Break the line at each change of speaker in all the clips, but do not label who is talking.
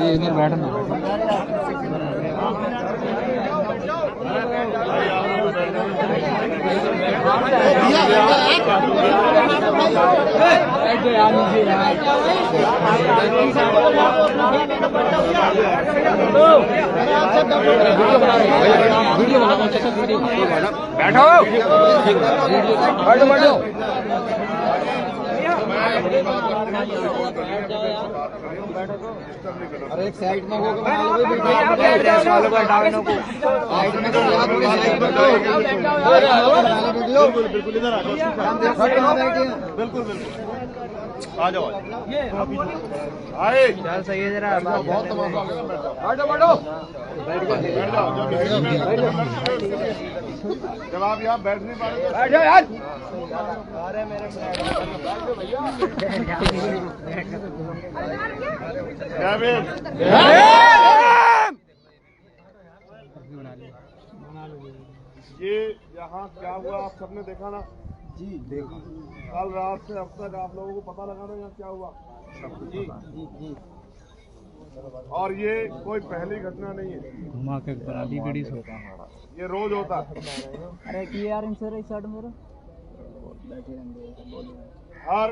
इधर बैठना। बैठो बैठो। अरे एक साइड में हो बिल्कुल इधर बिल्कुल आ जाओ आए चल सही है जरा बहुत तमाशा बैठो जब आप यहाँ बैठ नहीं पा रहे बैठो यार। अरे मेरे ये यहाँ क्या हुआ आप सबने देखा ना जी? देखा। कल रात से अब तक आप लोगों को पता लगा ना यहाँ क्या हुआ जी जी। और ये कोई पहली घटना नहीं है, घुमा के ये रोज होता है।
अरे कि यार इनसे साइड मेरे
हर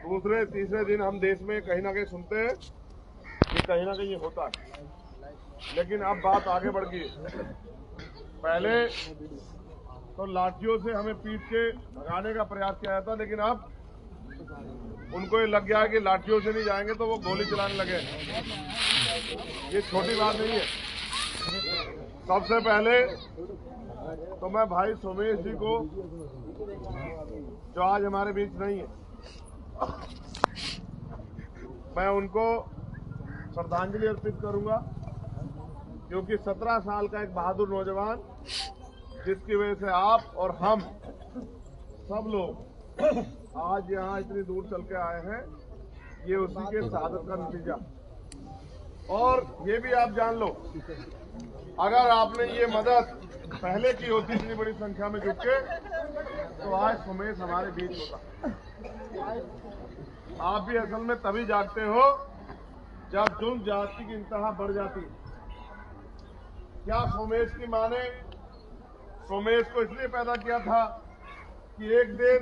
दूसरे तीसरे दिन हम देश में कहीं ना कहीं सुनते हैं कि कहीं ना कहीं ये होता है, लेकिन अब बात आगे बढ़ गई। पहले तो लाठियों से हमें पीट के भगाने का प्रयास किया जाता, लेकिन अब उनको ये लग गया है कि लाठियों से नहीं जाएंगे तो वो गोली चलाने लगे। ये छोटी बात नहीं है। सबसे पहले तो मैं भाई सोमेश जी को, जो आज हमारे बीच नहीं है, मैं उनको श्रद्धांजलि अर्पित करूंगा, क्योंकि 17 साल का एक बहादुर नौजवान, जिसकी वजह से आप और हम सब लोग आज यहाँ इतनी दूर चल के आए हैं, ये उसी के शहादत का नतीजा। और ये भी आप जान लो, अगर आपने ये मदद पहले की होती इतनी बड़ी संख्या में जुट के, तो आज सोमेश हमारे बीच होता। आप भी असल में तभी जागते हो जब जुल्म जाति की इंतहा बढ़ जाती है। क्या सोमेश की मां ने सोमेश को इसलिए पैदा किया था कि एक दिन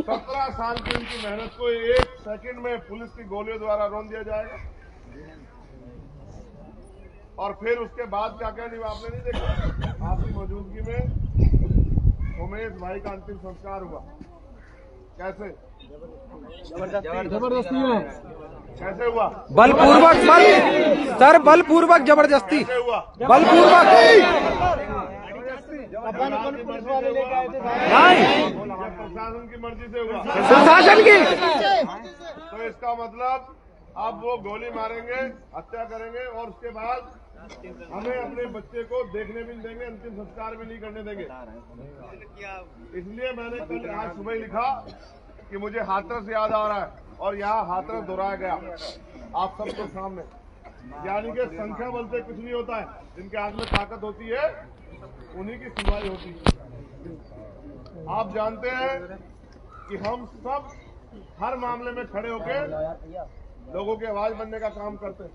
17 साल की उनकी मेहनत को 1 सेकंड में पुलिस की गोलियों द्वारा रौंद दिया जाएगा? और फिर उसके बाद क्या क्या नहीं आपने नहीं देखा। आपकी मौजूदगी में सोमेश भाई का अंतिम संस्कार हुआ। कैसे?
जबरदस्ती में।
कैसे हुआ?
बलपूर्वक सर, बलपूर्वक जबरदस्ती
हुआ,
बलपूर्वक
पुलिस वाले लेके आए थे
नहीं,
प्रशासन की मर्जी से हुआ।
प्रशासन की।
तो इसका मतलब अब वो गोली मारेंगे, हत्या करेंगे, और उसके बाद हमें अपने बच्चे को देखने भी नहीं देंगे, अंतिम संस्कार भी नहीं करने देंगे। इसलिए मैंने कल आज सुबह लिखा कि मुझे हाथरस याद आ रहा है, और यहाँ हाथरस दोहराया गया आप सबके सामने। यानी कि संख्या बल से कुछ नहीं होता है, जिनके हाथ में ताकत होती है उन्हीं की सुनवाई होती है। आप जानते हैं कि हम सब हर मामले में खड़े होकर लोगों की आवाज बनने का काम करते हैं।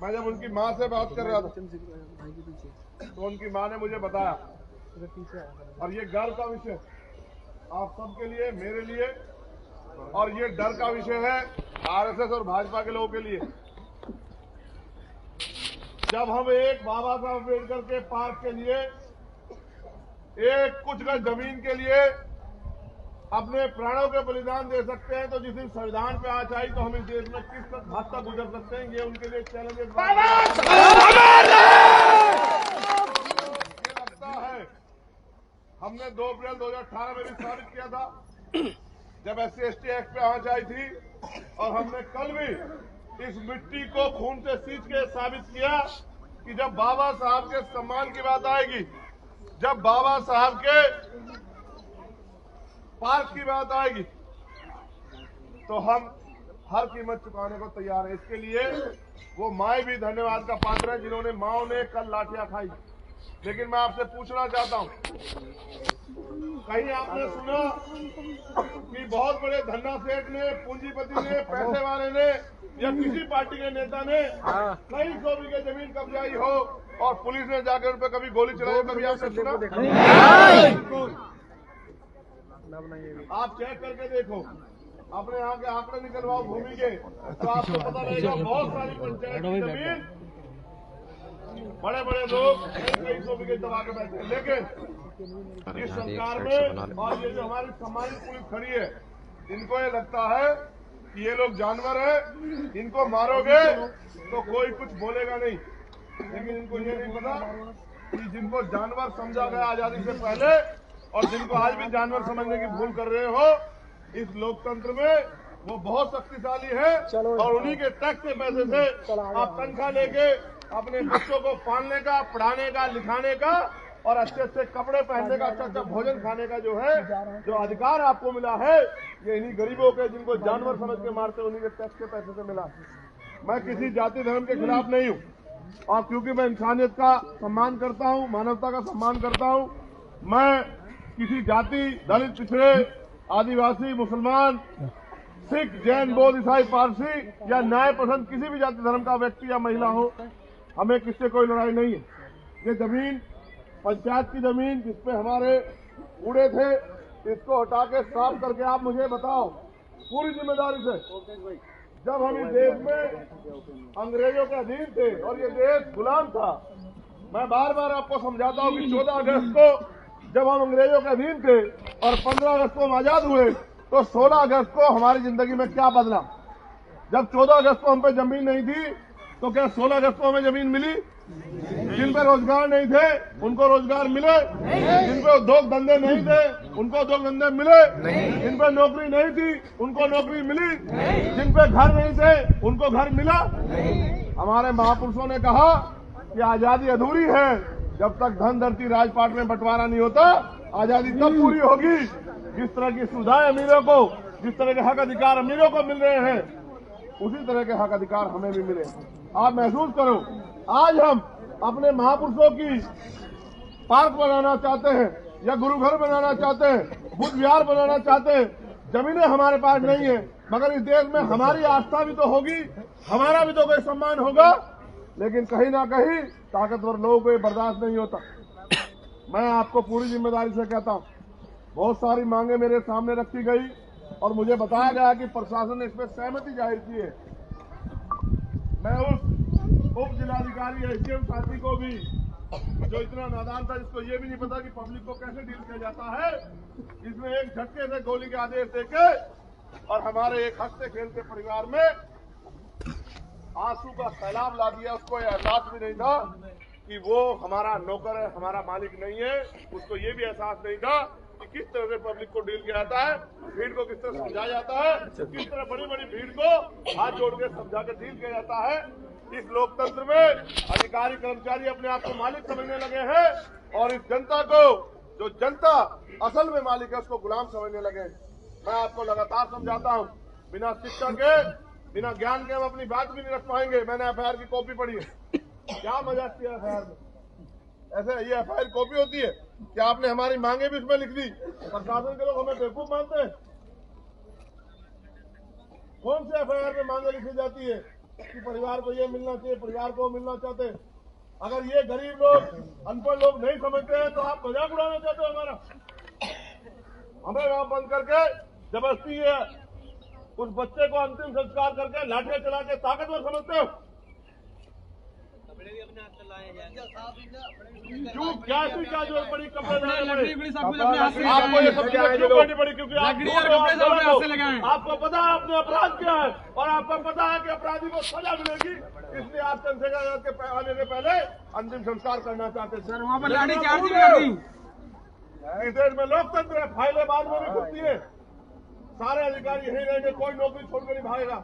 मैं जब उनकी मां से बात कर रहा था तो उनकी मां ने मुझे बताया, और ये गर्व का विषय आप सबके लिए, मेरे लिए, और ये डर का विषय है आरएसएस और भाजपा के लोगों के लिए। जब हम एक बाबा साहब अम्बेडकर के पार्क के लिए, एक कुछ गज जमीन के लिए अपने प्राणों के बलिदान दे सकते हैं, तो जिस दिन संविधान पे आँच आई तो हम इस देश में किस हद तक गुजर सकते हैं, ये उनके लिए चैलेंज लगता है। हमने 2 अप्रैल 2018 में भी साबित किया था, जब SC/ST एक्ट पे आँच आई थी, और हमने कल भी इस मिट्टी को खून से सींच के साबित किया कि जब बाबा साहब के सम्मान की बात आएगी, जब बाबा साहब के पार्क की बात आएगी, तो हम हर कीमत चुकाने को तैयार है। इसके लिए वो माए भी धन्यवाद का पात्र है, जिन्होंने माओ ने कल लाठियां खाई। लेकिन मैं आपसे पूछना चाहता हूं, कहीं आपने सुना कि बहुत बड़े धन्ना सेठ ने, पूंजीपति ने, पैसे वाले ने या किसी पार्टी के नेता ने कई 100 बीघे जमीन कब्जाई हो और पुलिस ने जाकर उन पर कभी गोली चलाई हो? कभी आपने सुना? आप चेक करके देखो, अपने यहाँ के आंकड़े निकलवाओ भूमि के, तो आपको पता रहेगा बहुत सारी पंचायत की जमीन बड़े बड़े लोग कई 100 बीघे दबा के बैठे। लेकिन इस सरकार में और ये जो हमारी सम्मानित पुलिस खड़ी है, इनको ये लगता है कि ये लोग जानवर है, इनको मारोगे तो कोई कुछ बोलेगा नहीं। लेकिन इनको ये नहीं पता कि जिनको जानवर समझा गया आजादी से पहले और जिनको आज भी जानवर समझने की भूल कर रहे हो, इस लोकतंत्र में वो बहुत शक्तिशाली है और उन्हीं के टैक्स के पैसे से आप तनख्वाह लेके अपने बच्चों को पालने का, पढ़ाने का, लिखाने का और अच्छे अच्छे कपड़े पहनने का, अच्छा अच्छा भोजन खाने का जो अधिकार आपको मिला है, ये इन्हीं गरीबों के, जिनको जानवर समझ के मारते, उन्हीं के टैक्स के पैसे से मिला। मैं किसी जाति धर्म के खिलाफ नहीं हूँ और क्योंकि मैं इंसानियत का सम्मान करता हूँ, मानवता का सम्मान करता हूँ, मैं किसी जाति, दलित, पिछड़े, आदिवासी, मुसलमान, सिख, जैन, बौद्ध, ईसाई, पारसी या न्याय पसंद किसी भी जाति धर्म का व्यक्ति या महिला हो, हमें किससे कोई लड़ाई नहीं है। ये जमीन पंचायत की जमीन जिसपे हमारे कूड़े थे, इसको हटा के साफ करके आप मुझे बताओ पूरी जिम्मेदारी से, जब हम इस देश में अंग्रेजों के अधीन थे और ये देश गुलाम था, मैं बार बार आपको समझाता हूँ कि 14 अगस्त को जब हम अंग्रेजों के अधीन थे और 15 अगस्त को हम आजाद हुए, तो 16 अगस्त को हमारी जिंदगी में क्या बदला। जब 14 अगस्त को हम पे जमीन नहीं थी, तो क्या 16 अगस्त को हमें जमीन मिली? जिन पे रोजगार नहीं थे उनको रोजगार मिले, जिन पे उद्योग धंधे नहीं थे उनको उद्योग धंधे मिले, जिन पे नौकरी नहीं थी उनको नौकरी मिली, जिन पे घर नहीं थे उनको घर मिला। हमारे महापुरुषों ने कहा कि आजादी अधूरी है जब तक धन धरती राजपाट में बंटवारा नहीं होता, आजादी तब पूरी होगी जिस तरह की सुविधाएं अमीरों को, जिस तरह के हक अधिकार अमीरों को मिल रहे हैं, उसी तरह के हक अधिकार हमें भी मिले। आप महसूस करो, आज हम अपने महापुरुषों की पार्क बनाना चाहते हैं या गुरुघर बनाना चाहते हैं, बुद्ध विहार बनाना चाहते हैं, जमीनें हमारे पास नहीं है, मगर इस देश में हमारी आस्था भी तो होगी, हमारा भी तो कोई सम्मान होगा। लेकिन कहीं ना कहीं ताकतवर लोगों को ये बर्दाश्त नहीं होता। मैं आपको पूरी जिम्मेदारी से कहता हूँ, बहुत सारी मांगे मेरे सामने रखी गई और मुझे बताया गया कि प्रशासन ने इस पर सहमति जाहिर की है। मैं उस उप जिलाधिकारी एसडीएम साथी को भी, जो इतना नादान था, जिसको ये भी नहीं पता कि पब्लिक को कैसे डील किया जाता है, इसमें एक झटके से गोली के आदेश देके और हमारे एक हंसते खेलते परिवार में आंसू का सैलाब ला दिया। उसको एहसास भी नहीं था कि वो हमारा नौकर है, हमारा मालिक नहीं है। उसको ये भी एहसास नहीं था कि किस तरह से पब्लिक को डील किया जाता है, भीड़ को किस तरह समझाया जाता है, किस तरह बड़ी बड़ी भीड़ को हाथ जोड़ के समझा कर डील किया जाता है। इस लोकतंत्र में अधिकारी कर्मचारी अपने आप को मालिक समझने लगे हैं और इस जनता को, जो जनता असल में मालिक है, उसको गुलाम समझने लगे। मैं आपको लगातार समझाता हूँ, बिना शिक्षा के, बिना ज्ञान के हम अपनी बात भी नहीं रख पाएंगे। मैंने एफआईआर की कॉपी पढ़ी है, क्या मजाक किया एफआईआर में। ऐसे ये एफआईआर कॉपी होती है कि आपने हमारी मांगे भी इसमें लिख दी। प्रशासन के लोग हमें बेवकूफ मानते हैं। कौन से एफआईआर में मांगे लिखी जाती है कि परिवार को ये मिलना चाहिए, परिवार को मिलना चाहते हैं। अगर ये गरीब लोग, अनपढ़ लोग नहीं समझते हैं तो आप मजाक उड़ाना चाहते हो हमारा। हमें वहां बंद करके जबरदस्ती है उस बच्चे को अंतिम संस्कार करके लाठियां चला के ताकतवर समझते हो। क्यों क्या जरूरत पड़ी कपड़े आपको? ये सब क्यों करनी पड़ी? क्योंकि आपको पता है आपने अपराध किया है और आपको पता है कि अपराधी को सजा मिलेगी, इसलिए आप चंद्रशेखर के आने से पहले अंतिम संस्कार करना चाहते थे। वहाँ पर लाठी चार्ज कर दी। इस देश में लोकतंत्र है, फाइलें बाद में भी खुलती है। सारे अधिकारी यही रहेंगे, कोई नौकरी छोड़कर नहीं भागेगा,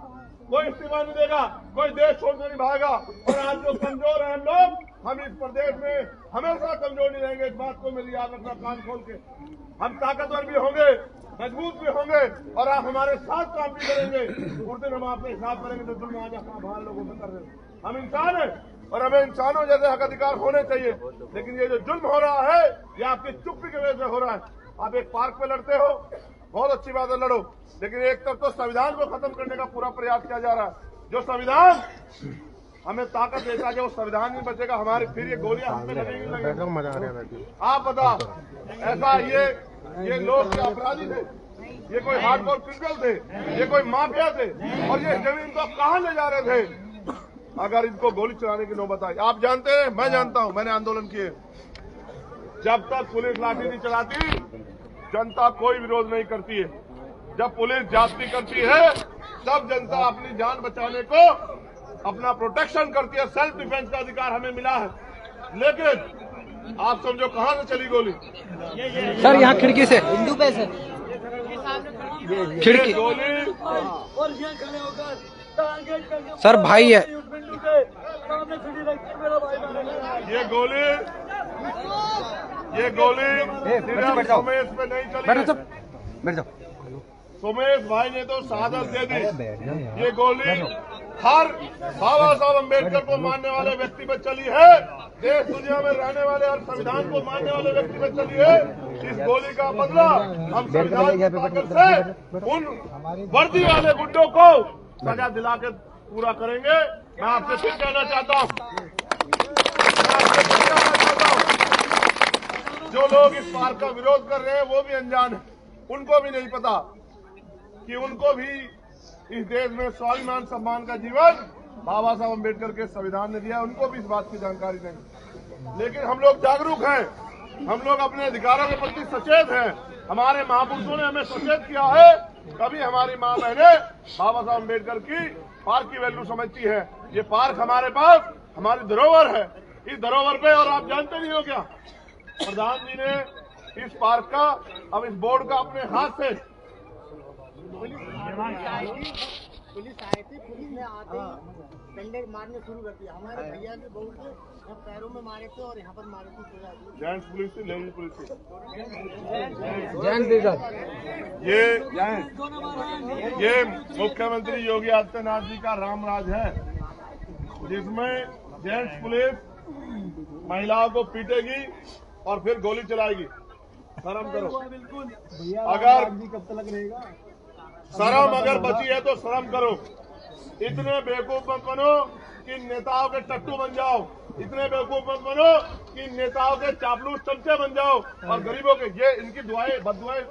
कोई इस्तीफा नहीं देगा, कोई देश छोड़कर नहीं भागेगा। और आज जो कमजोर है हम लोग, हम इस प्रदेश में हमेशा कमजोर नहीं रहेंगे। इस बात को मेरी याद रखना कान खोल के। हम ताकतवर भी होंगे, मजबूत भी होंगे और आप हमारे साथ काम भी करेंगे। उस दिन हम आपसे हिसाब करेंगे तो दुनिया आज बाहर लोगों से कर रहे हैं। हम इंसान हैं और हमें इंसानों जैसे हक अधिकार होने चाहिए। लेकिन ये जो जुल्म हो रहा है ये आपकी चुप्पी की वजह से हो रहा है। आप एक पार्क पे लड़ते हो, बहुत अच्छी बात है, लड़ो, लेकिन एक तरफ तो संविधान को खत्म करने का पूरा प्रयास किया जा रहा है। जो संविधान हमें ताकत देता है, वो संविधान नहीं बचेगा हमारी, फिर ये गोलियां हम पे लगेगी।
मजा आ रहा है।
आप बता, ऐसा ये लोग क्या अपराधी थे? ये कोई हार्डकोर क्रिमिनल थे? ये कोई माफिया थे? और ये जमीन को कहां ले जा रहे थे अगर इनको गोली चलाने की नौबत आई? आप जानते हैं, मैं जानता हूं, मैंने आंदोलन किए। जब तक पुलिस लाठी नहीं चलाती जनता कोई विरोध नहीं करती है। जब पुलिस जाती करती है तब जनता अपनी जान बचाने को अपना प्रोटेक्शन करती है। सेल्फ डिफेंस का अधिकार हमें मिला है। लेकिन आप समझो कहां से चली गोली?
सर यहाँ खिड़की से
हिंदू पे सर
खिड़की
गोली
सर भाई है।
ये गोली सिर्फ सोमेश पे नहीं चली।
बैठ जाओ।
सोमेश भाई ने तो शहादत दे दी। ये गोली हर बाबा साहब अम्बेडकर को मानने वाले व्यक्ति पर चली है। देश दुनिया में रहने वाले हर संविधान को मानने वाले व्यक्ति पर चली है। इस गोली का बदला हम संविधान की ताकत से उन वर्दी वाले गुंडों को सजा दिला के पूरा करेंगे। मैं आपसे फिर कहना चाहता हूँ, जो लोग इस पार्क का विरोध कर रहे हैं वो भी अनजान है। उनको भी नहीं पता कि उनको भी इस देश में स्वाभिमान सम्मान का जीवन बाबा साहब अम्बेडकर के संविधान ने दिया। उनको भी इस बात की जानकारी नहीं। लेकिन हम लोग जागरूक हैं, हम लोग अपने अधिकारों के प्रति सचेत हैं। हमारे महापुरुषों ने हमें सचेत किया है। कभी हमारी माँ बहनें बाबा साहब अम्बेडकर की पार्क की वैल्यू समझती है। ये पार्क हमारे पास हमारी धरोहर है। इस धरोहर पे, और आप जानते नहीं हो क्या, प्रधान जी ने इस पार्क का, अब इस बोर्ड का अपने हाथ से
पुलिस आई थी, पुलिस ने आते ही डंडे मारने शुरू कर दिया। हमारे भैया ने बहू को यहाँ पैरों में मारे थे और यहाँ पर मारे थे।
जेंट्स पुलिस थी, लेडीज पुलिस थी। ये मुख्यमंत्री योगी आदित्यनाथ जी का रामराज है, जिसमें जेंट्स पुलिस महिलाओं को पीटेगी और फिर गोली चलाएगी। शर्म करो। अगर
कब तक रहेगा?
शर्म अगर बची है तो शर्म करो। इतने बेवकूफ मत बनो कि नेताओं के टट्टू बन जाओ। इतने बेवकूफ मत बनो कि नेताओं के चापलूस चमचे बन जाओ। और गरीबों के ये इनकी दुआएं बददुआएं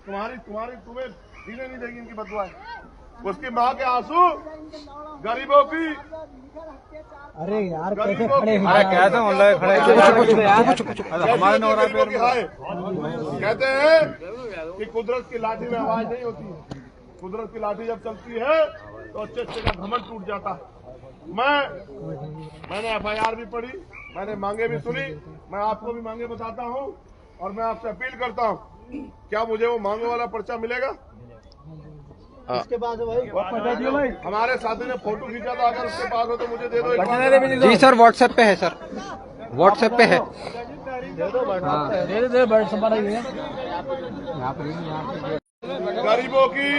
तुम्हें जीने नहीं देगी। इनकी बददुआएं, उसकी माँ के आंसू, गरीबों की,
अरे यार
गरीबों की
कहते
हैं कि कुदरत की लाठी में आवाज नहीं होती है। कुदरत की लाठी जब चलती है तो अच्छे का घमंड टूट जाता है। मैंने FIR भी पढ़ी, मैंने मांगे भी सुनी। मैं आपको भी मांगे बताता हूँ और मैं आपसे अपील करता हूँ, क्या मुझे वो मांगे वाला पर्चा मिलेगा?
इसके बाद भाई
हमारे साथी ने फोटो खींचा था, अगर उसके पास हो तो मुझे दे दो।
जी सर व्हाट्सएप पे है सर, व्हाट्सएप पे है।
गरीबों की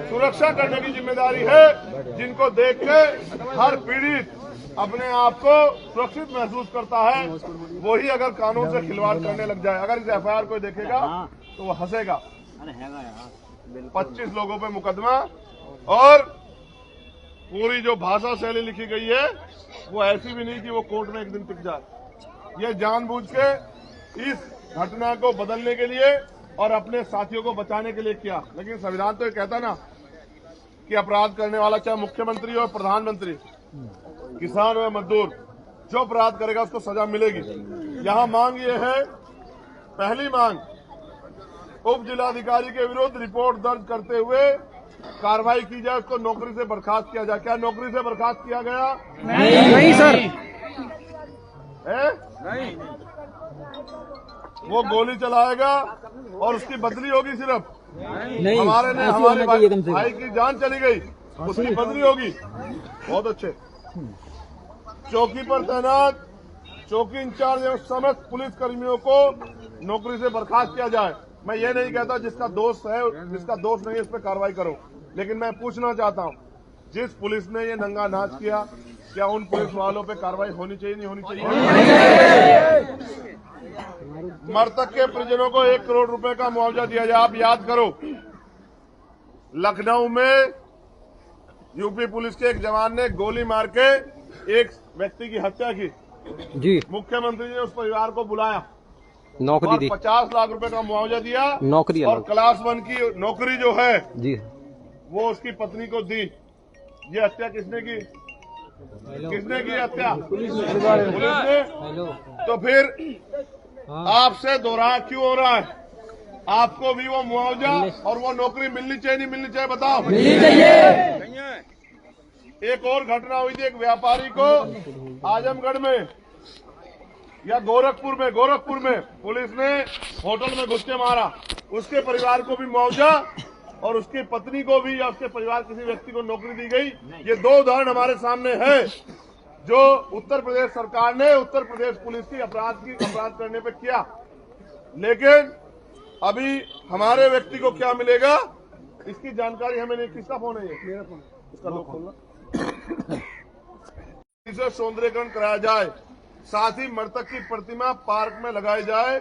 सुरक्षा करने की जिम्मेदारी है, जिनको देख के हर पीड़ित अपने आप को सुरक्षित महसूस करता है। वही अगर कानून से खिलवाड़ करने लग जाए, अगर इस FIR को देखेगा तो वो हंसेगा। 25 लोगों पे मुकदमा और पूरी जो भाषा शैली लिखी गई है वो ऐसी भी नहीं कि वो कोर्ट में एक दिन टिक जाए। ये जानबूझ के इस घटना को बदलने के लिए और अपने साथियों को बचाने के लिए किया। लेकिन संविधान तो ये कहता ना कि अपराध करने वाला चाहे मुख्यमंत्री हो, प्रधानमंत्री, किसान हो, मजदूर, जो अपराध करेगा उसको सजा मिलेगी। यहाँ मांग ये है, पहली मांग, उप जिलाधिकारी के विरुद्ध रिपोर्ट दर्ज करते हुए कार्रवाई की जाए, उसको नौकरी से बर्खास्त किया जाए। क्या नौकरी से बर्खास्त किया गया?
नहीं सर,
नहीं। वो गोली चलाएगा और उसकी बदली होगी सिर्फ।
नहीं,
हमारे भाई की जान चली गई, उसकी बदली होगी। बहुत अच्छे। चौकी पर तैनात चौकी इंचार्ज एवं समस्त पुलिस कर्मियों को नौकरी से बर्खास्त किया जाए। मैं ये नहीं कहता जिसका दोष है, जिसका दोष नहीं है, इस पर कार्रवाई करो। लेकिन मैं पूछना चाहता हूँ, जिस पुलिस ने ये नंगा नाच किया, क्या उन पुलिस वालों पे कार्रवाई होनी चाहिए, नहीं होनी चाहिए? मृतक के परिजनों को 1 करोड़ रुपए का मुआवजा दिया जाए। आप याद करो, लखनऊ में यूपी पुलिस के एक जवान ने गोली मार के एक व्यक्ति की हत्या की
जी।
मुख्यमंत्री ने उस परिवार को बुलाया,
नौकरी दी,
50 लाख रुपए का मुआवजा दिया,
नौकरी
और क्लास 1 की नौकरी जो है
जी
वो उसकी पत्नी को दी। ये हत्या किसने की? किसने की हत्या? पुलिस ने। तो फिर आपसे दोहरा क्यों हो रहा है? आपको भी वो मुआवजा और वो नौकरी मिलनी चाहिए, नहीं मिलनी चाहिए? बताओ।
मिलनी चाहिए।
एक और घटना हुई थी, एक व्यापारी को आजमगढ़ में या गोरखपुर में पुलिस ने होटल में घुस के मारा। उसके परिवार को भी मुआवजा और उसकी पत्नी को भी या उसके परिवार किसी व्यक्ति को नौकरी दी गई। ये 2 उदाहरण हमारे सामने है जो उत्तर प्रदेश सरकार ने उत्तर प्रदेश पुलिस की अपराध करने पे किया। लेकिन अभी हमारे व्यक्ति को क्या मिलेगा इसकी जानकारी हमें नहीं। किसका फोन है ये? मेरा फोन। इसका लोग खोलना। इसे सौंदर्यीकरण कराया जाए, साथ ही मृतक की प्रतिमा पार्क में लगाई जाए।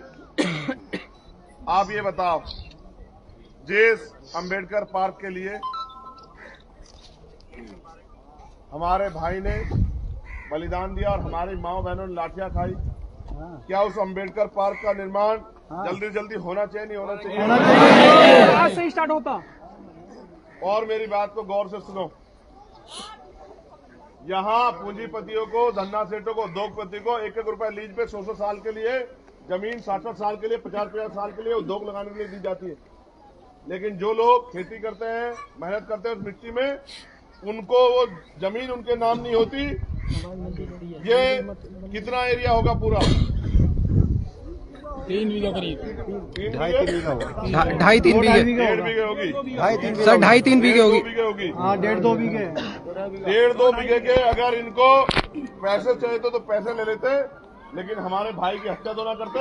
आप ये बताओ, जेस अंबेडकर पार्क के लिए हमारे भाई ने बलिदान दिया और हमारी माओ बहनों ने लाठियां खाई। क्या उस अंबेडकर पार्क का निर्माण जल्दी होना चाहिए, नहीं होना चाहिए?
आज से स्टार्ट होता।
और मेरी बात को गौर से सुनो, यहाँ पूंजीपतियों को, धन्ना सेठों को, उद्योगपति को 1-1 रुपए लीज पे 100 साल के लिए जमीन, 60 साल के लिए, 50 साल के लिए उद्योग लगाने के लिए दी जाती है। लेकिन जो लोग खेती करते हैं, मेहनत करते हैं उस मिट्टी में, उनको वो जमीन उनके नाम नहीं होती। ये कितना एरिया होगा? पूरा
3 बीघा करीब।
2.5-3 बीघे।
1.5 बीघे होगी
सर, 2.5-3 बीघे होगी।
2 बीघे होगी।
हाँ, 1.5-2 बीघे।
1.5-2 बीघे के अगर इनको पैसे चाहिए तो पैसे ले लेते, लेकिन हमारे भाई की हत्या तो ना करते।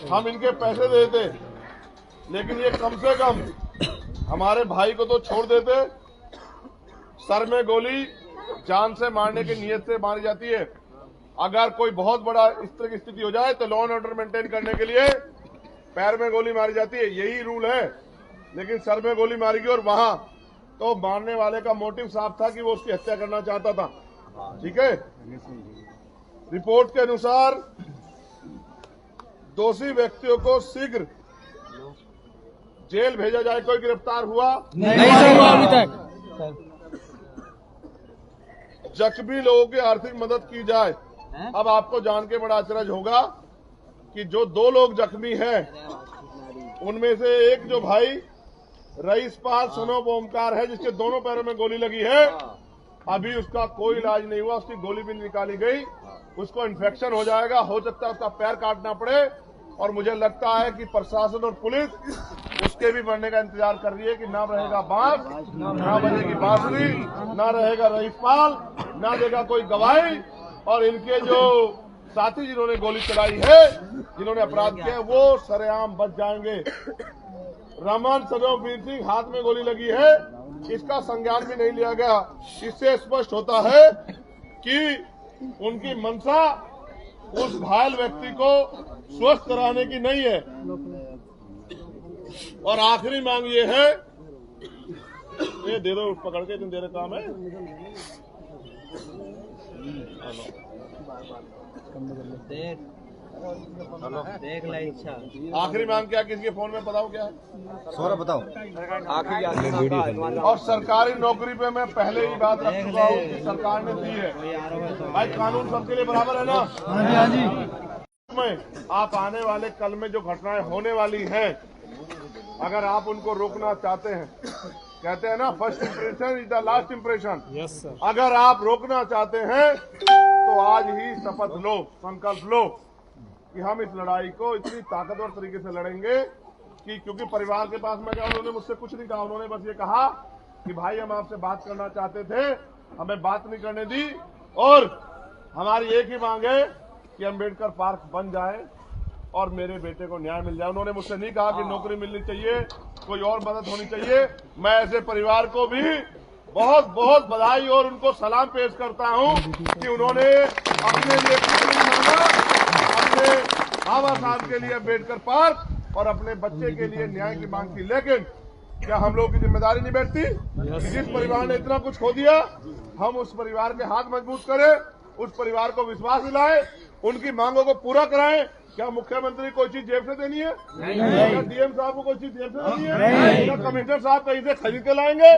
हम इनके पैसे दे देते, लेकिन ये कम से कम हमारे भाई को तो छोड़ देते। सर में गोली जान से मारने की नीयत से मारी जाती है। अगर कोई बहुत बड़ा इस तरह की स्थिति हो जाए तो लॉ एंड ऑर्डर मेंटेन करने के लिए पैर में गोली मारी जाती है, यही रूल है। लेकिन सर में गोली मारी गई और वहां तो मारने वाले का मोटिव साफ था कि वो उसकी हत्या करना चाहता था। ठीक है, रिपोर्ट के अनुसार दोषी व्यक्तियों को शीघ्र जेल भेजा जाए। कोई गिरफ्तार हुआ?
नहीं सर, अभी तक।
जख्मी लोगों की आर्थिक मदद की जाए। अब आपको जान के बड़ा आश्चर्य होगा कि जो 2 लोग जख्मी हैं उनमें से एक जो भाई रईसपाल सनोब ओमकार है, जिसके दोनों पैरों में गोली लगी है, अभी उसका कोई इलाज नहीं हुआ। उसकी गोली भी निकाली गई, उसको इन्फेक्शन हो जाएगा, हो सकता है उसका पैर काटना पड़े। और मुझे लगता है कि प्रशासन और पुलिस उसके भी मरने का इंतजार कर रही है कि ना रहेगा बांस, ना बजेगी बांसुरी, ना रहेगा रईसपाल, ना देगा कोई गवाही। और इनके जो साथी जिन्होंने गोली चलाई है, जिन्होंने अपराध किया है, वो सरेआम बच जाएंगे। रमन सदोवीर सिंह हाथ में गोली लगी है, इसका संज्ञान भी नहीं लिया गया। इससे स्पष्ट होता है कि उनकी मंशा उस घायल व्यक्ति को स्वस्थ कराने की नहीं है। और आखिरी मांग ये है, ये दे दो पकड़ के, तुम दे रहे काम है। आखिरी मांग क्या? किसके फोन में बताओ क्या है?
सौरभ बताओ।
और सरकारी नौकरी पे मैं पहले ही बात रख चुका हूँ कि सरकार ने दी है। भाई कानून सबके लिए बराबर है ना?
हाँ जी।
में आप आने वाले कल में जो घटनाएं होने वाली हैं, अगर आप उनको रोकना चाहते हैं, कहते हैं ना first impression is the last impression.
Yes sir.
अगर आप रोकना चाहते हैं तो आज ही शपथ लो, संकल्प लो कि हम इस लड़ाई को इतनी ताकतवर तरीके से लड़ेंगे कि, क्योंकि परिवार के पास मैं गया, उन्होंने मुझसे कुछ नहीं कहा। उन्होंने बस ये कहा कि भाई हम आपसे बात करना चाहते थे, हमें बात नहीं करने दी, और हमारी एक ही मांग है कि अंबेडकर पार्क बन जाए और मेरे बेटे को न्याय मिल जाए। उन्होंने मुझसे नहीं कहा कि नौकरी मिलनी चाहिए, कोई और मदद होनी चाहिए। मैं ऐसे परिवार को भी बहुत बहुत बधाई और उनको सलाम पेश करता हूं कि उन्होंने अपने लिए कुछ नहीं मांगा, अपने बाबा साहब के लिए अम्बेडकर पार्क और अपने बच्चे के लिए न्याय की मांग की। लेकिन क्या हम लोग की जिम्मेदारी नहीं बैठती कि जिस परिवार ने इतना कुछ खो दिया, हम उस परिवार के हाथ मजबूत करें, उस परिवार को विश्वास दिलाएं, उनकी मांगों को पूरा कराएं। क्या मुख्यमंत्री कोई चीज जेब से देनी है? क्या डीएम साहब को कोई चीज जेब से देनी है? क्या कमिश्नर साहब कहीं से खरीद के लाएंगे?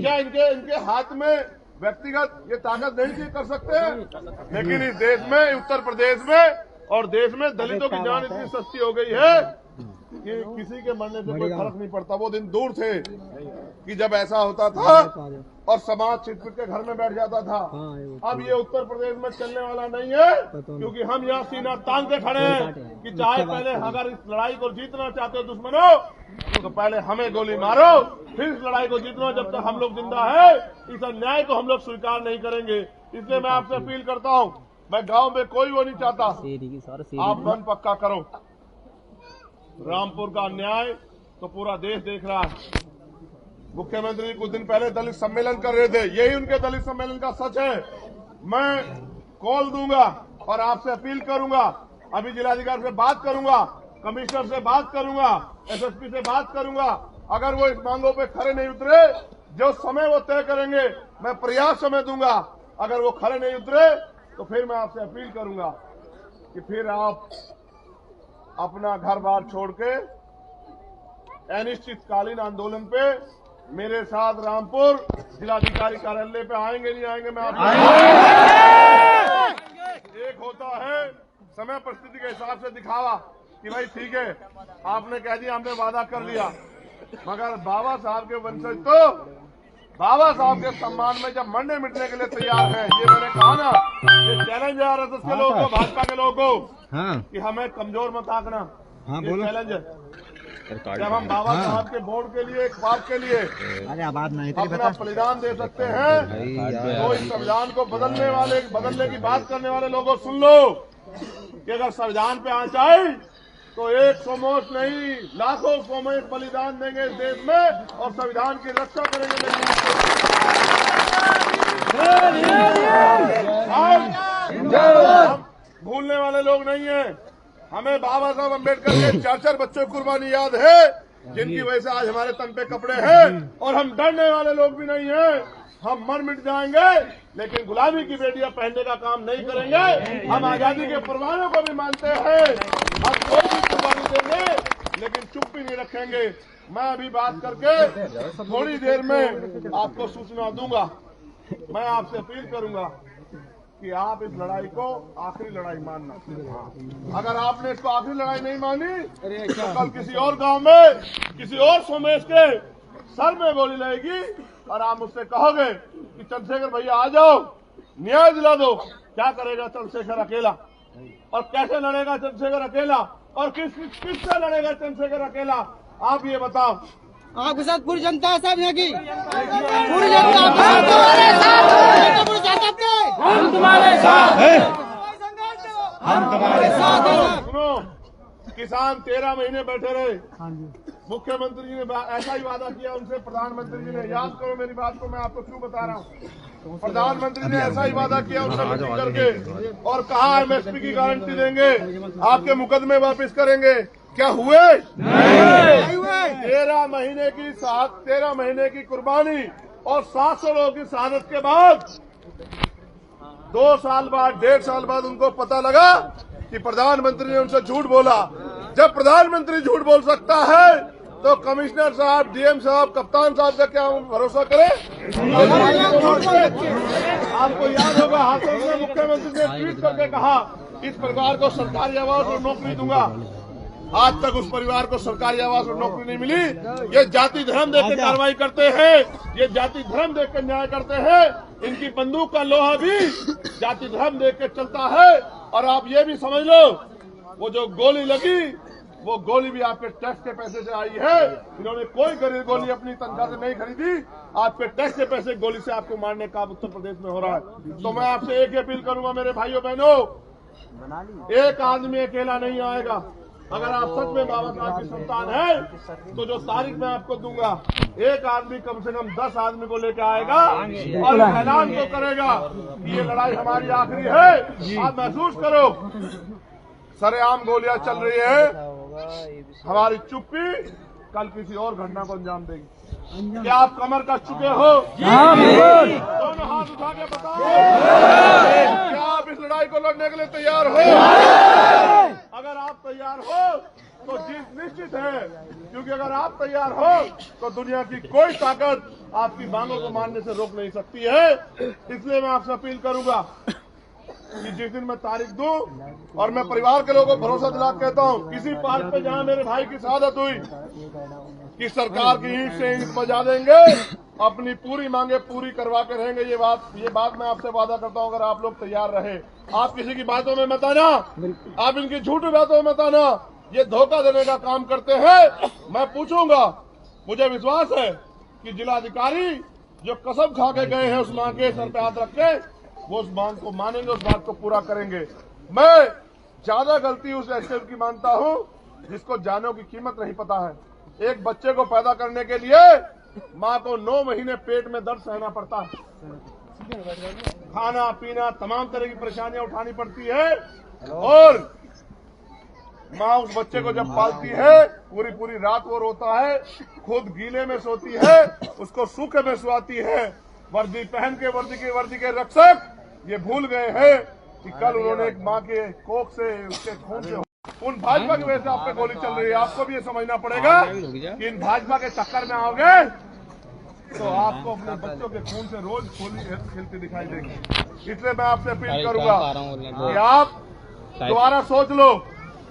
क्या इनके हाथ में व्यक्तिगत ये ताकत नहीं थी कर सकते हैं? लेकिन इस देश में, उत्तर प्रदेश में और देश में दलितों की जान इतनी सस्ती हो गई है कि किसी के मरने से कोई फर्क नहीं पड़ता। वो दिन दूर थे कि जब ऐसा होता था और समाज छिटपिट के घर में बैठ जाता था। अब ये उत्तर प्रदेश में चलने वाला नहीं है, क्योंकि हम यहाँ सीना तान के खड़े हैं कि चाहे पहले अगर इस लड़ाई को जीतना चाहते हो दुश्मनों, तो पहले हमें गोली मारो, फिर इस लड़ाई को जीतना। जब तक हम लोग जिंदा है, इस अन्याय को हम लोग स्वीकार नहीं करेंगे। इसलिए मैं आपसे अपील करता हूँ, मैं गाँव में कोई वो नहीं चाहता, आप मन पक्का करो। रामपुर का अन्याय तो पूरा देश देख रहा है। मुख्यमंत्री कुछ दिन पहले दलित सम्मेलन कर रहे थे, यही उनके दलित सम्मेलन का सच है। मैं कॉल दूंगा और आपसे अपील करूंगा, अभी जिलाधिकारी से बात करूंगा, कमिश्नर से बात करूंगा, एसएसपी से बात करूंगा। अगर वो इस मांगों पे खड़े नहीं उतरे, जो समय वो तय करेंगे मैं पर्याप्त समय दूंगा। अगर वो खड़े नहीं उतरे तो फिर मैं आपसे अपील करूंगा कि फिर आप अपना घर बार छोड़ के अनिश्चितकालीन आंदोलन पे मेरे साथ रामपुर जिलाधिकारी कार्यालय पे आएंगे नहीं आएंगे? मैं आपको एक होता है समय परिस्थिति के हिसाब से दिखावा कि भाई ठीक है, आपने कह दिया, हमने वादा कर लिया, मगर बाबा साहब के वंशज तो बाबा साहब के सम्मान में जब मरने मिटने के लिए तैयार हैं। ये मैंने कहा ना, ये चैलेंज है आरएसएस के लोगों को, भाजपा के लोगों को, कि हमें कमजोर मत आंकना। ये चैलेंज है। जब हम बाबा साहब के बोर्ड के लिए, एक बात के लिए अपना बलिदान दे सकते हैं, तो इस संविधान को बदलने की बात करने वाले लोगों सुन लो कि अगर संविधान पे आंच आई तो 1 सोमोश नहीं, लाखों सोमोश बलिदान देंगे इस देश में और संविधान की रक्षा करेंगे। हम भूलने वाले लोग नहीं है। हमें बाबा साहब अम्बेडकर के 4 बच्चों की कुर्बानी याद है, जिनकी वजह से आज हमारे तन पे कपड़े हैं। और हम डरने वाले लोग भी नहीं हैं। हम मर मिट जाएंगे, लेकिन गुलामी की बेटियां पहनने का काम नहीं करेंगे। हम आजादी के परवानों को भी मानते हैं, हम कोई भी कुर्बानी देंगे, लेकिन चुप भी नहीं रखेंगे। मैं अभी बात करके थोड़ी देर में आपको सूचना दूंगा। मैं आपसे अपील करूंगा कि आप इस लड़ाई को आखिरी लड़ाई मानना। अगर आपने इसको आखिरी लड़ाई नहीं मानी तो कल किसी और गांव में किसी और सोमेश के सर में गोली लगेगी और आप मुझसे कहोगे कि चंद्रशेखर भैया आ जाओ, न्याय दिला दो। क्या करेगा चंद्रशेखर अकेला? और कैसे लड़ेगा चंद्रशेखर अकेला? और किससे लड़ेगा चंद्रशेखर अकेला? आप ये बताओ।
आपके साथ पूरी जनता है साहब, यहाँ की पूरी जनता तुम्हारे साथ है। हम तुम्हारे साथ हैं, हम तुम्हारे साथ हैं।
सुनो, किसान 13 महीने बैठे रहे, मुख्यमंत्री जी ने ऐसा ही वादा किया उनसे, प्रधानमंत्री जी ने, याद करो मेरी बात को, मैं आपको क्यों बता रहा हूँ। प्रधानमंत्री ने ऐसा ही वादा किया उनसे मीटिंग करके और कहा एमएसपी की गारंटी देंगे, आपके मुकदमे वापस करेंगे। क्या हुए? नहीं हुए। 13 महीने की कुर्बानी और 700 लोगों की शहादत के बाद 2 साल बाद, 1.5 साल बाद उनको पता लगा कि प्रधानमंत्री ने उनसे झूठ बोला। जब प्रधानमंत्री झूठ बोल सकता है तो कमिश्नर साहब, डीएम साहब, कप्तान साहब का क्या हम भरोसा करें? आपको याद होगा, हाथरस में मुख्यमंत्री ने ट्वीट करके कहा इस परिवार को सरकारी आवास और नौकरी दूंगा। आज तक उस परिवार को सरकारी आवास और नौकरी नहीं मिली। ये जाति धर्म देख के कार्रवाई करते हैं, ये जाति धर्म देख के न्याय करते हैं। इनकी बंदूक का लोहा भी जाति धर्म देख के चलता है। और आप ये भी समझ लो, वो जो गोली लगी वो गोली भी आपके टैक्स के पैसे से आई है। इन्होंने कोई गरीब गोली अपनी तनख्वाह से नहीं खरीदी, आपके टैक्स के पैसे गोली से आपको मारने का उत्तर प्रदेश में हो रहा है। तो मैं आपसे एक अपील करूंगा मेरे भाइयों बहनों, एक आदमी अकेला नहीं आएगा, अगर आप सच में बाबा साहब की संतान है तो जो तारीख मैं आपको दूंगा, एक आदमी कम से कम 10 आदमी को लेकर आएगा और ऐलान तो करेगा कि ये लड़ाई हमारी आखिरी है। आप महसूस करो, सरेआम गोलियां चल रही है, हमारी चुप्पी कल किसी और घटना को अंजाम देगी। क्या आप कमर कस चुके हो? दोनों हाथ उठा के बताओ, क्या आप इस लड़ाई को लड़ने के लिए तैयार हो? अगर आप तैयार हो तो जीत निश्चित है, क्योंकि अगर आप तैयार हो तो दुनिया की कोई ताकत आपकी मांगों को मानने से रोक नहीं सकती है। इसलिए मैं आपसे अपील करूंगा कि जिस दिन मैं तारीख दूं, और मैं परिवार के लोगों को भरोसा दिला कहता हूं, किसी पार्क पे जहां मेरे भाई की शहादत हुई कि सरकार की ईंट से ईंट बजा देंगे, अपनी पूरी मांगे पूरी करवा के रहेंगे। ये बात मैं आपसे वादा करता हूं, अगर आप लोग तैयार रहे। आप किसी की बातों में मत आना, आप इनकी झूठी बातों में मत आना, ये धोखा देने का काम करते हैं। मैं पूछूंगा, मुझे विश्वास है कि जिलाधिकारी जो कसम खा के गए हैं उस मांग के सर पे हाथ रख के, वो उस मांग को मानेंगे, उस बात को पूरा करेंगे। मैं ज्यादा गलती उस एसएम की मानता हूं जिसको जानों की कीमत नहीं पता है। एक बच्चे को पैदा करने के लिए मां को 9 महीने पेट में दर्द सहना पड़ता है, खाना पीना तमाम तरह की परेशानियां उठानी पड़ती है, और मां उस बच्चे को जब पालती है पूरी पूरी रात वो रोता है, खुद गीले में सोती है, उसको सूखे में सुलाती है। वर्दी पहन के वर्दी के रक्षक ये भूल गए हैं कि कल उन्होंने एक मां के कोख से, उसके खून से, उन भाजपा की वजह से आप पे गोली चल रही है। आपको भी ये समझना पड़ेगा कि इन भाजपा के चक्कर में आओगे तो आपको अपने बच्चों के खून से रोज होली खेलती दिखाई देगी। इसलिए मैं आपसे अपील करूंगा कि आप दोबारा सोच लो,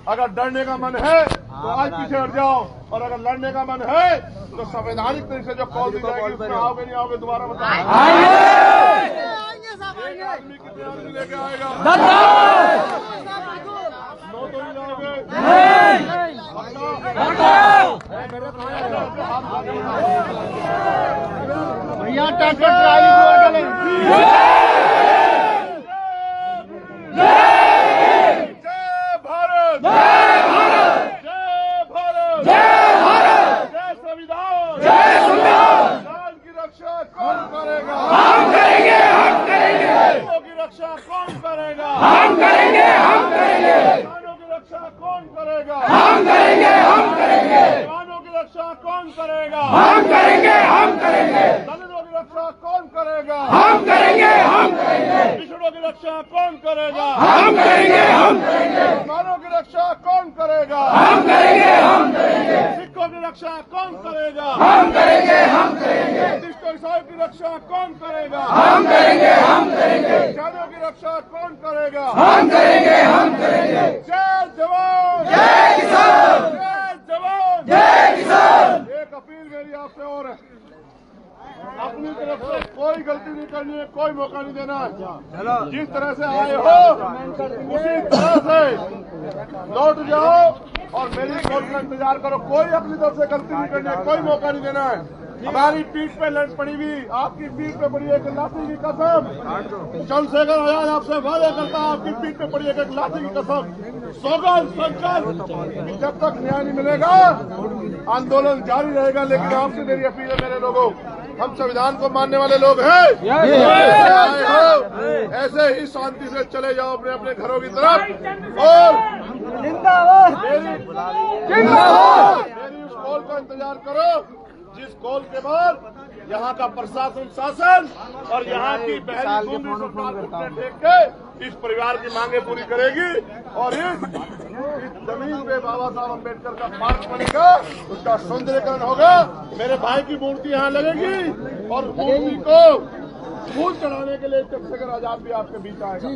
अगर डरने का मन है तो आज पीछे हट जाओ, और अगर लड़ने का मन है तो संवैधानिक तरीके से जो कॉल दी जाएगी उसमें आओगे नहीं आओगे दोबारा बताओ। एक आदमी कितने आदमी लेके आएगा? 9 तो नहीं आओगे?
भैया ट्रैक्टर ट्राली जोड़ के ले। अपनी तरफ से कोई गलती नहीं करनी है, कोई मौका नहीं देना है। जिस तरह से आए हो उसी तरह से लौट जाओ और मेरी कॉल का इंतजार करो। कोई अपनी तरफ से गलती नहीं करनी है, कोई मौका नहीं देना है। हमारी पीठ पे लड़ पड़ी हुई, आपकी पीठ पे पड़ी एक लाठी की कसम। चंद्रशेखर आजाद आपसे वादा करता है, आपकी पीठ पे पड़ी एक लाठी की कसम। सौगंध संकल्प, जब तक न्याय नहीं मिलेगा आंदोलन जारी रहेगा। लेकिन आपसे मेरी अपील है मेरे लोगों, हम संविधान को मानने वाले लोग हैं। आए हो ऐसे ही शांति से चले जाओ अपने अपने घरों की तरफ, और मेरी उस कॉल का इंतजार करो जिस कॉल के बाद यहाँ का प्रशासन शासन और यहाँ की पहली दूसरी सरकार घुटने टेक के इस परिवार की मांगे पूरी करेगी, और इस जमीन पे बाबा साहब अम्बेडकर का पार्क बनेगा, उसका सौंदर्यीकरण होगा। मेरे भाई की मूर्ति यहाँ लगेगी और मूर्ति को फूल चढ़ाने के लिए चंद्रशेखर आजाद भी आपके बीच आएगा।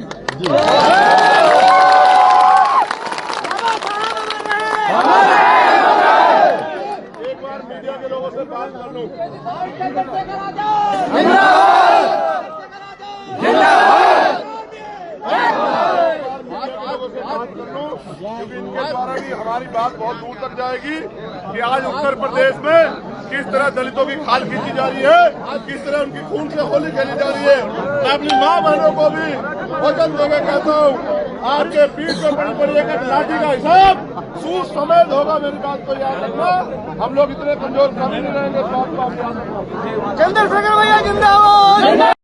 एक बार मीडिया के लोगों से बात कर लूं। क्योंकि इनके द्वारा भी हमारी बात बहुत दूर तक जाएगी कि आज उत्तर प्रदेश में किस तरह दलितों की खाल खींची जा रही है, किस तरह उनकी खून से होली खेली जा रही है। मैं अपनी माँ बहनों को भी वचन देकर कहता हूँ, आपके पीठ पर पड़ी एक लाठी का हिसाब सूट समेत होगा। मेरी बात को याद रखना, हम लोग इतने कमजोर कभी नहीं रहेंगे। स्वास्थ्य को आप याद रखना।
चंद्रशेखर भैया जिंदाबाद।